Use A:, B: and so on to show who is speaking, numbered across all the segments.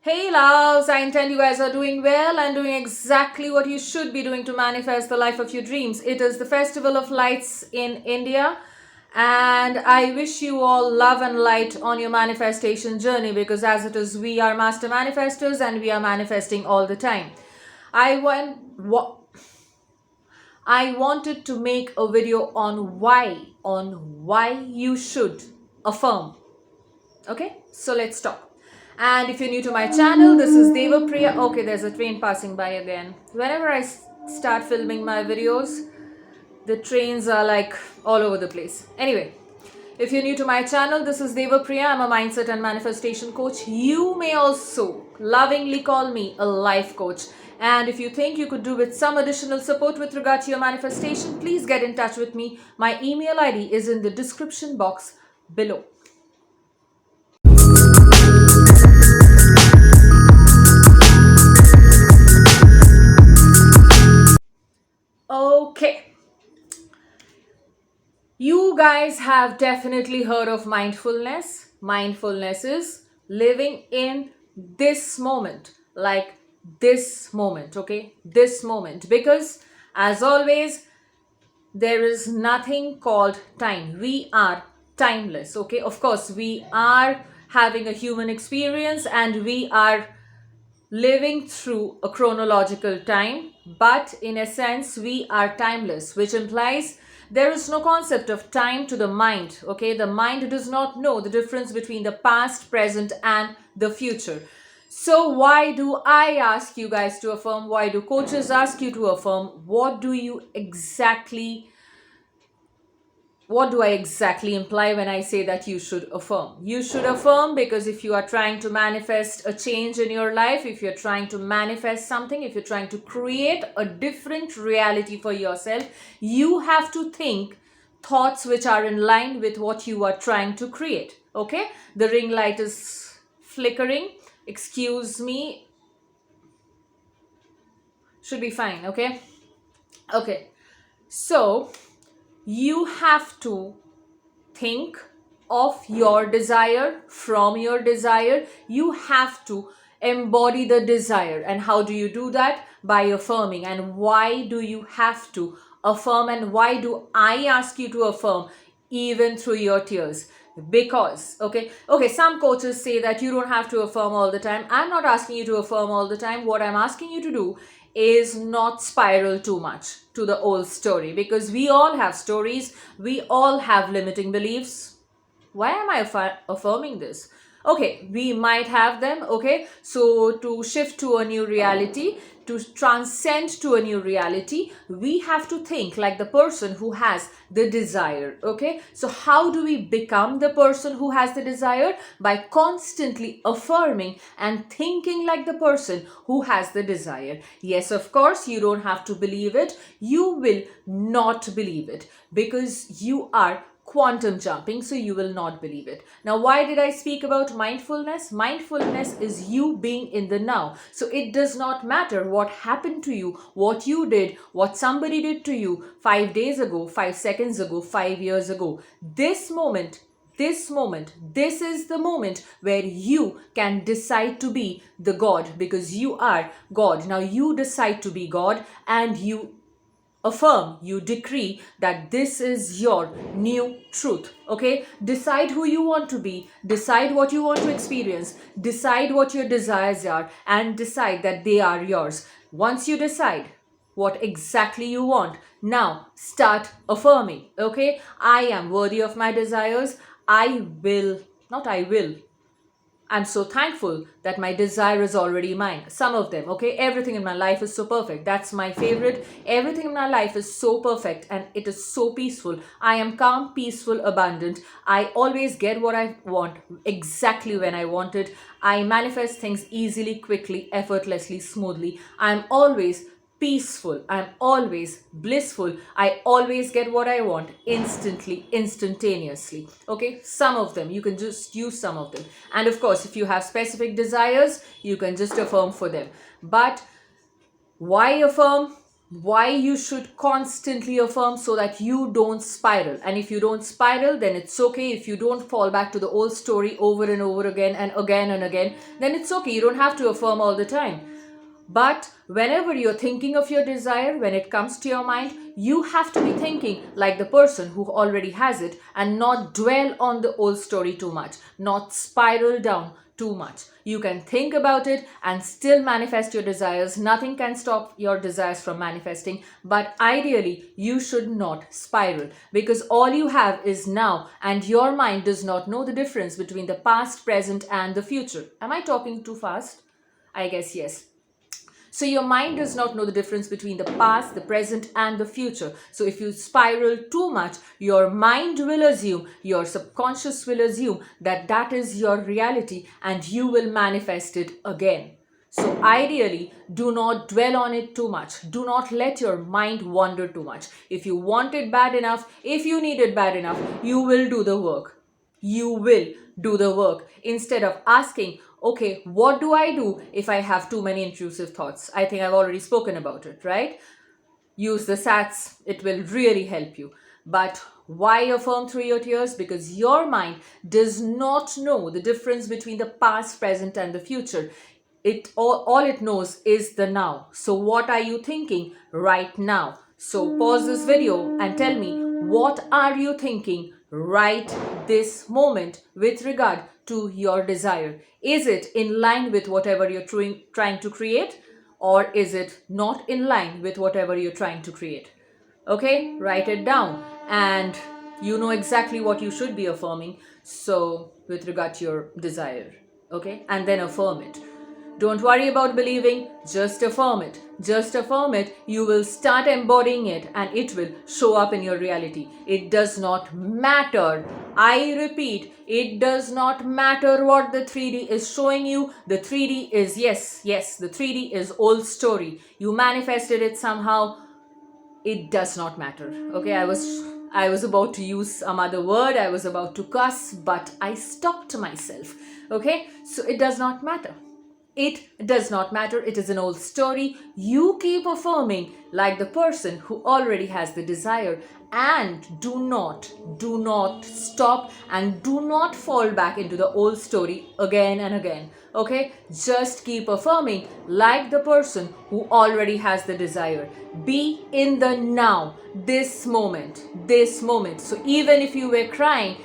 A: Hey loves, I intend you guys are doing well and doing exactly what you should be doing to manifest the life of your dreams. It is the Festival of Lights in India, and I wish you all love and light on your manifestation journey, because as it is, we are master manifestors and we are manifesting all the time. I wanted to make a video on why you should affirm. Okay, so let's talk. And if you're new to my channel, this is Devapriya. Okay, there's a train passing by again. Whenever I start filming my videos, the trains are like all over the place. Anyway, if you're new to my channel, this is Devapriya. I'm a mindset and manifestation coach. You may also lovingly call me a life coach. And if you think you could do with some additional support with regard to your manifestation, please get in touch with me. My email ID is in the description box below. Okay. You guys have definitely heard of mindfulness. Mindfulness is living in this moment, like this moment, okay? This moment. Because as always, there is nothing called time. We are timeless, okay? Of course, we are having a human experience and we are living through a chronological time, but in a sense we are timeless, which implies there is no concept of time to the mind. Okay, the mind does not know the difference between the past, present and the future. So why do I ask you guys to affirm? Why do coaches ask you to affirm? What do I exactly imply when I say that you should affirm? You should affirm because if you are trying to manifest a change in your life, if you're trying to manifest something, if you're trying to create a different reality for yourself, you have to think thoughts which are in line with what you are trying to create. Okay, the ring light is flickering. Excuse me. Should be fine. Okay. So you have to think of your desire. From your desire, you have to embody the desire. And how do you do that? By affirming. And why do you have to affirm, and why do I ask you to affirm even through your tears? Because some coaches say that you don't have to affirm all the time. I'm not asking you to affirm all the time. What I'm asking you to do is not spiral too much to the old story, because we all have stories, we all have limiting beliefs. Why am I affirming this? Okay, we might have them. Okay, so to shift to a new reality, to transcend to a new reality, we have to think like the person who has the desire. Okay, so how do we become the person who has the desire? By constantly affirming and thinking like the person who has the desire. Yes, of course, you don't have to believe it. You will not believe it because you are quantum jumping, so you will not believe it. Now, why did I speak about mindfulness? Mindfulness is you being in the now. So it does not matter what happened to you, what you did, what somebody did to you 5 days ago, 5 seconds ago, 5 years ago. This moment, this is the moment where you can decide to be the God, because you are God. Now you decide to be God and you affirm, you decree that this is your new truth. Okay, decide who you want to be, decide what you want to experience, decide what your desires are, and decide that they are yours. Once you decide what exactly you want, now start affirming. Okay, I am worthy of my desires. I'm so thankful that my desire is already mine. Some of them, okay? Everything in my life is so perfect. That's my favorite. Everything in my life is so perfect and it is so peaceful. I am calm, peaceful, abundant. I always get what I want exactly when I want it. I manifest things easily, quickly, effortlessly, smoothly. I'm always peaceful, I'm always blissful, I always get what I want instantly, instantaneously. Okay, some of them you can just use, some of them, and of course if you have specific desires you can just affirm for them. But why affirm? why you should constantly affirm so that you don't spiral. And if you don't spiral, then it's okay. If you don't fall back to the old story over and over again and again and again, then it's okay. You don't have to affirm all the time. But whenever you're thinking of your desire, when it comes to your mind, you have to be thinking like the person who already has it and not dwell on the old story too much, not spiral down too much. You can think about it and still manifest your desires. Nothing can stop your desires from manifesting. But ideally, you should not spiral, because all you have is now, and your mind does not know the difference between the past, present, and the future. Am I talking too fast? I guess yes. So your mind does not know the difference between the past, the present, and the future. So if you spiral too much, your mind will assume, your subconscious will assume that that is your reality, and you will manifest it again. So ideally, do not dwell on it too much. Do not let your mind wander too much. If you want it bad enough, if you need it bad enough, you will do the work. You will do the work instead of asking, okay, what do I do if I have too many intrusive thoughts? I think I've already spoken about it, right? Use the SATs. It will really help you. But why affirm through your tears? Because your mind does not know the difference between the past, present, and the future. All it knows is the now. So what are you thinking right now? So pause this video and tell me, what are you thinking right this moment with regard to your desire? Is it in line with whatever you're trying to create, or is it not in line with whatever you're trying to create? Okay, write it down, and you know exactly what you should be affirming. So with regard to your desire, okay, and then affirm it. Don't worry about believing, just affirm it. Just affirm it, you will start embodying it, and it will show up in your reality. It does not matter. I repeat, it does not matter what the 3D is showing you. The 3D is, yes, the 3D is old story. You manifested it somehow. It does not matter. Okay, I was about to use some other word. I was about to cuss, but I stopped myself. Okay, so it does not matter. It does not matter. It is an old story. You keep affirming like the person who already has the desire, and do not stop, and do not fall back into the old story again and again. Okay, just keep affirming like the person who already has the desire. Be in the now, this moment. So even if you were crying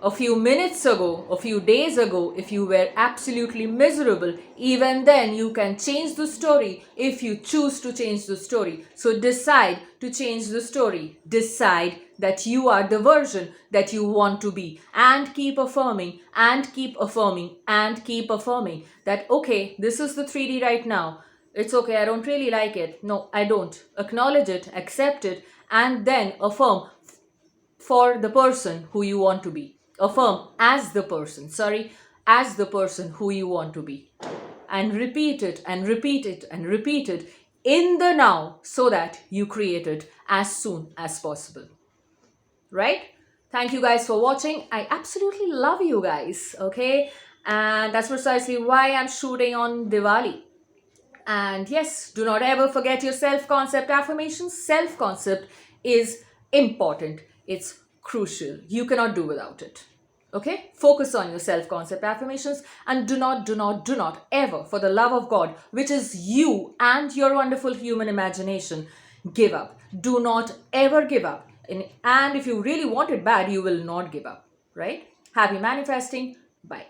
A: a few minutes ago, a few days ago, if you were absolutely miserable, even then you can change the story if you choose to change the story. So decide to change the story. Decide that you are the version that you want to be, and keep affirming and keep affirming and keep affirming that, okay, this is the 3D right now. It's okay, I don't really like it. No, I don't. Acknowledge it, accept it, and then affirm for the person who you want to be. Affirm as the person who you want to be. And repeat it and repeat it and repeat it in the now, so that you create it as soon as possible. Right? Thank you guys for watching. I absolutely love you guys, okay? And that's precisely why I'm shooting on Diwali. And yes, do not ever forget your self-concept affirmations. Self-concept is important. It's crucial. You cannot do without it. Okay? Focus on your self-concept affirmations, and do not ever, for the love of God, which is you and your wonderful human imagination, give up. Do not ever give up. And if you really want it bad, you will not give up. Right? Happy manifesting. Bye.